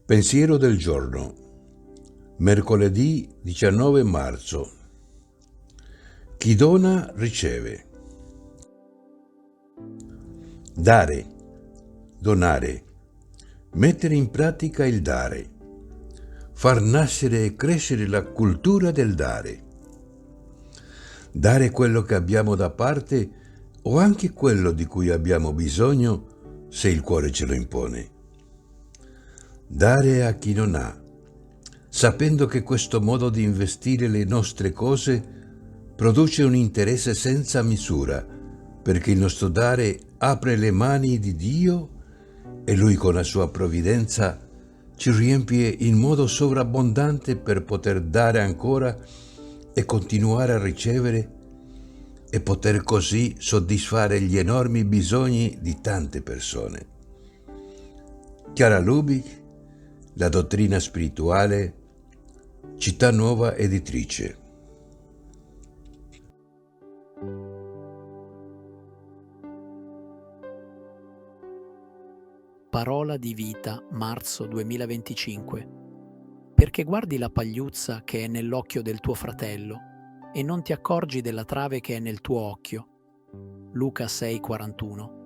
Pensiero del giorno, mercoledì 19 marzo. Chi dona riceve. Dare, donare, mettere in pratica il dare, far nascere e crescere la cultura del dare. Dare quello che abbiamo da parte o anche quello di cui abbiamo bisogno se il cuore ce lo impone. Dare a chi non ha, sapendo che questo modo di investire le nostre cose produce un interesse senza misura, perché il nostro dare apre le mani di Dio e Lui con la sua provvidenza ci riempie in modo sovrabbondante per poter dare ancora e continuare a ricevere e poter così soddisfare gli enormi bisogni di tante persone. Chiara Lubick, La dottrina spirituale, Città Nuova Editrice. Parola di vita, marzo 2025. Perché guardi la pagliuzza che è nell'occhio del tuo fratello e non ti accorgi della trave che è nel tuo occhio. Luca 6,41.